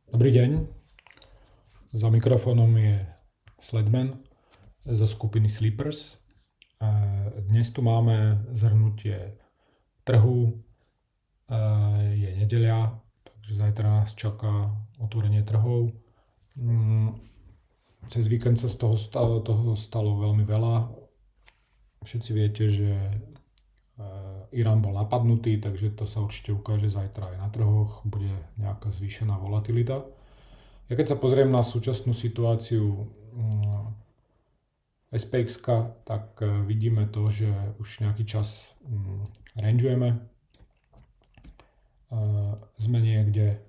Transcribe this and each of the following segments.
Dobrý deň, za mikrofónom je Sledman zo skupiny Sleepers. Dnes tu máme zhrnutie trhu, je nedeľa, takže zajtra nás čaká otvorenie trhov. Cez víkend sa z toho stalo veľmi veľa. Všetci viete, že Irán bol napadnutý, takže to sa určite ukáže zajtra aj na trhoch, bude nejaká zvýšená volatilita. Ja keď sa pozriem na súčasnú situáciu SPX, tak vidíme to, že už nejaký čas rangeujeme. Sme niekde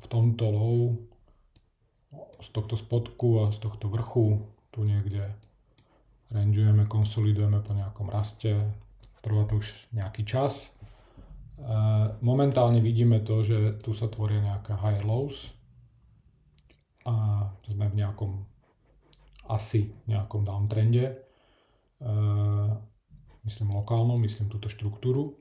v tomto low, z tohto spodku a z tohto vrchu, tu niekde rangeujeme, konsolidujeme po nejakom raste. Trvá to už nejaký čas. Momentálne vidíme to, že tu sa tvoria nejaké high lows a sme v nejakom downtrende. Myslím lokálnom, myslím túto štruktúru.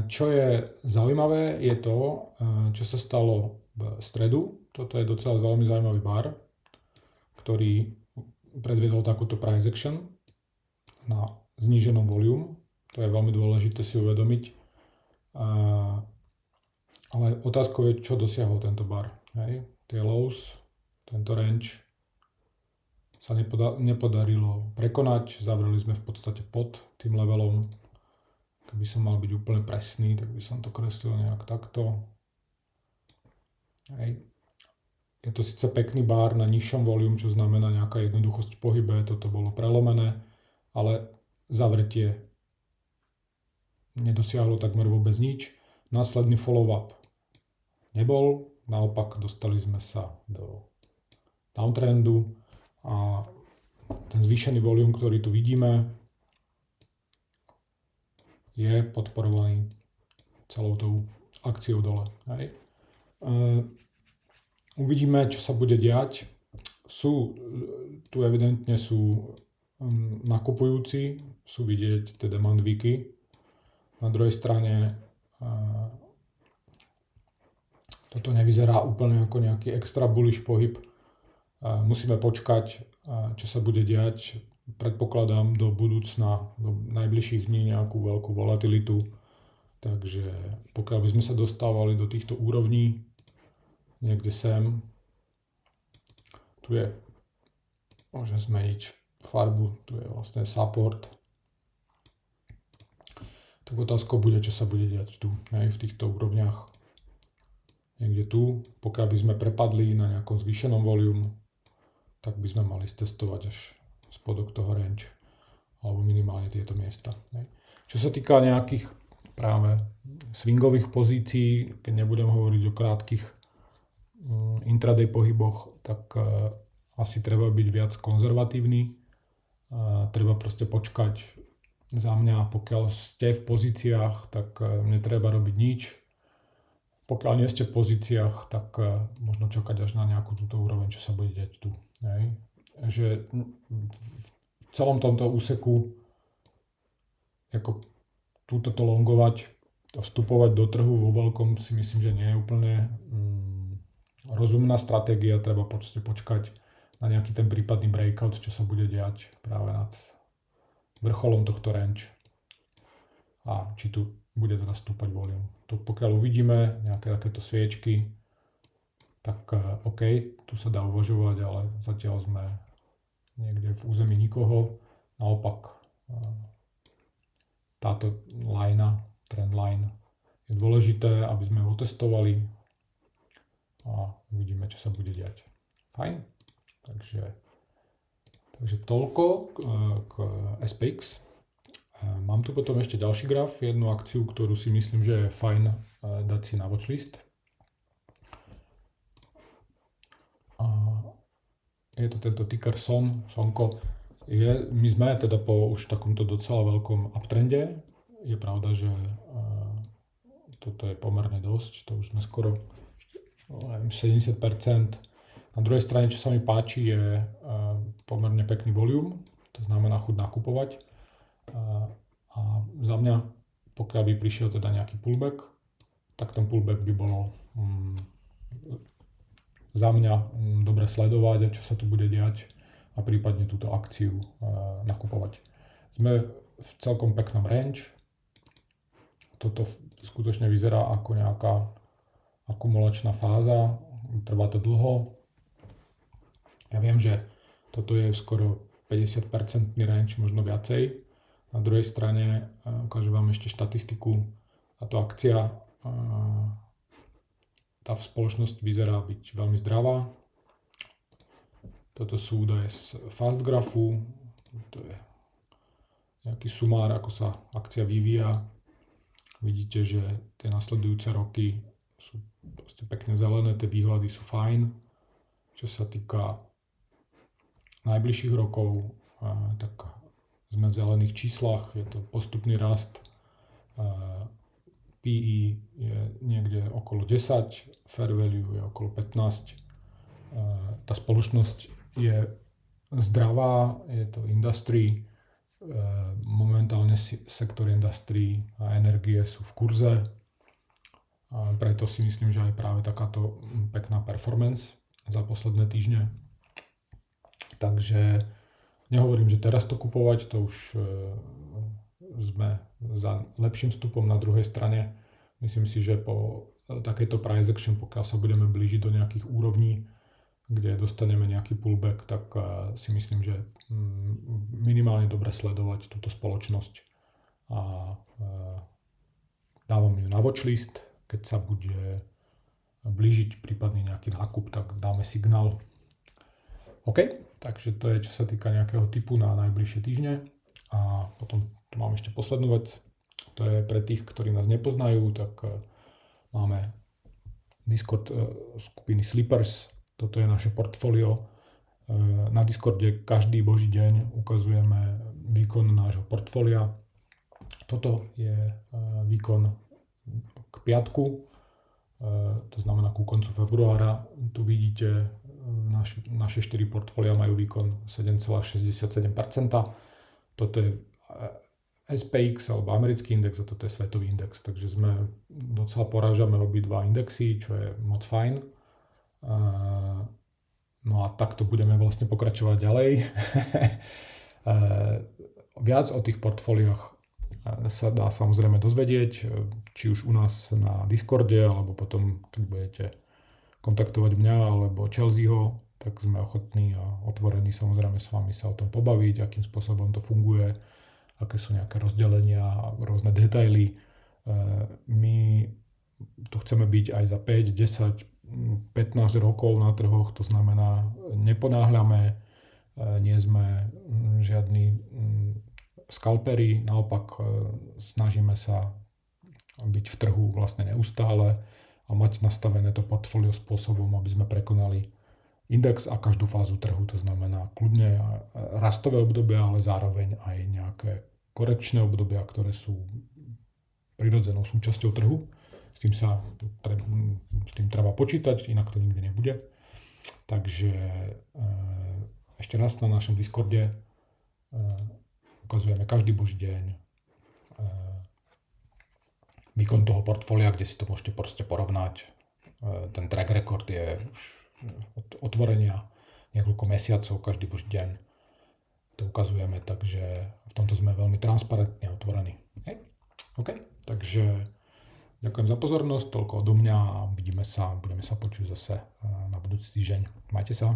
Čo je zaujímavé je to, čo sa stalo v stredu. Toto je docela veľmi zaujímavý bar, ktorý predviedol takúto price action na zníženom volume. To je veľmi dôležité si uvedomiť. Ale otázkou je, čo dosiahol tento bar. Hej? Tie lows, tento range sa nepodarilo prekonať. Zavreli sme v podstate pod tým levelom. Keby som mal byť úplne presný, tak by som to kreslil nejak takto. Hej. Je to síce pekný bar na nižšom volume, čo znamená nejaká jednoduchosť v pohybe. Toto bolo prelomené, ale zavretie nedosiahlo takmer vôbec nič. Následný follow-up nebol, naopak dostali sme sa do downtrendu a ten zvýšený volume, ktorý tu vidíme, je podporovaný celou tou akciou dole. Hej. Uvidíme, čo sa bude diať. Tu evidentne sú nakupujúci, sú vidieť tie demand wicky. Na druhej strane toto nevyzerá úplne ako nejaký extra bullish pohyb. Musíme počkať, čo sa bude diať. Predpokladám do budúcna, do najbližších dní nejakú veľkú volatilitu. Takže pokiaľ by sme sa dostávali do týchto úrovní, niekde sem, tu je, môžem zmeniť farbu, tu je vlastne support. Tak otázkou bude, čo sa bude diať tu, v týchto úrovniach. Niekde tu, pokiaľ by sme prepadli na nejakom zvýšenom volume, tak by sme mali stestovať až spodok toho range, alebo minimálne tieto miesta. Čo sa týka nejakých práve swingových pozícií, keď nebudem hovoriť o krátkych intraday pohyboch, tak asi treba byť viac konzervatívny. Treba proste počkať. Za mňa, pokiaľ ste v pozíciách, tak netreba robiť nič. Pokiaľ nie ste v pozíciách, tak možno čakať až na nejakú túto úroveň, čo sa bude diať tu. Že v celom tomto úseku ako túto longovať a vstupovať do trhu vo veľkom si myslím, že nie je úplne rozumná stratégia. Treba počkať na nejaký ten prípadný breakout, čo sa bude diať práve nad vrcholom tohto range a či tu bude teda stúpať volume. To pokiaľ uvidíme nejaké takéto sviečky, tak OK, tu sa dá uvažovať, ale zatiaľ sme niekde v území nikoho. Naopak táto trend line je dôležité, aby sme ho testovali a uvidíme, čo sa bude diať. Fajn. Takže toľko k SPX. Mám tu potom ešte ďalší graf, jednu akciu, ktorú si myslím, že je fajn dať si na watchlist. Je to tento ticker Sonko. My sme teda po už takomto docela veľkom uptrende. Je pravda, že toto je pomerne dosť, to už sme skoro 70%. Na druhej strane, čo sa mi páči, je pomerne pekný volume, to znamená chuť nakupovať. A za mňa, pokiaľ by prišiel teda nejaký pullback, tak ten pullback by bolo za mňa dobre sledovať, čo sa tu bude diať a prípadne túto akciu nakupovať. Sme v celkom peknom range. Toto skutočne vyzerá ako nejaká akumulačná fáza. Trvá to dlho. Ja viem, že toto je skoro 50% range, možno viacej. Na druhej strane ukážem vám ešte štatistiku. Táto akcia, tá spoločnosť vyzerá byť veľmi zdravá. Toto sú údaje z Fastgraphu. To je nejaký sumár, ako sa akcia vyvíja. Vidíte, že tie nasledujúce roky sú proste pekne zelené, tie výhľady sú fajn. Čo sa týka najbližších rokov, tak sme v zelených číslach, je to postupný rast. PE je niekde okolo 10, fair value je okolo 15. Tá spoločnosť je zdravá, je to industry. Momentálne sektor industry a energie sú v kurze. A preto si myslím, že aj práve takáto pekná performance za posledné týždne. Takže nehovorím, že teraz to kupovať, to už sme za lepším vstupom. Na druhej strane myslím si, že po takejto price action, pokiaľ sa budeme blížiť do nejakých úrovní, kde dostaneme nejaký pullback, tak si myslím, že minimálne dobre sledovať túto spoločnosť a dávam ju na watchlist. Keď sa bude blížiť prípadne nejaký nákup, tak dáme signál. OK, takže to je, čo sa týka nejakého typu na najbližšie týždne. A potom tu mám ešte poslednú vec. To je pre tých, ktorí nás nepoznajú, tak máme Discord skupiny Slippers. Toto je naše portfólio. Na Discorde každý boží deň ukazujeme výkon nášho portfólia. Toto je výkon k piatku, to znamená ku koncu februára. Tu vidíte, naše 4 portfólia majú výkon 7,67%. Toto je SPX alebo americký index a toto je svetový index. Takže docela porážame obidva indexy, čo je moc fajn. No a takto budeme vlastne pokračovať ďalej. Viac o tých portfóliách sa dá samozrejme dozvedieť, či už u nás na Discorde, alebo potom, keď budete kontaktovať mňa alebo Chelseaho, tak sme ochotní a otvorení samozrejme s vami sa o tom pobaviť, akým spôsobom to funguje, aké sú nejaké rozdelenia, rôzne detaily. My tu chceme byť aj za 5, 10, 15 rokov na trhoch, to znamená neponáhľame, nie sme žiadni skalperi, naopak snažíme sa byť v trhu vlastne neustále a mať nastavené to portfólio spôsobom, aby sme prekonali index a každú fázu trhu, to znamená kľudne rastové obdobia, ale zároveň aj nejaké korekčné obdobia, ktoré sú prirodzenou súčasťou trhu. S tým treba počítať, inak to nikdy nebude. Takže ešte raz na našom Discorde ukazujeme každý boží deň výkon toho portfólia, kde si to môžete proste porovnať. Ten track record je už od otvorenia niekoľko mesiacov, každý boží deň to ukazujeme, takže v tomto sme veľmi transparentní a otvorení. Hej? OK, takže ďakujem za pozornosť, toľko odo mňa a budeme sa počuť zase na budúci týždeň. Majte sa.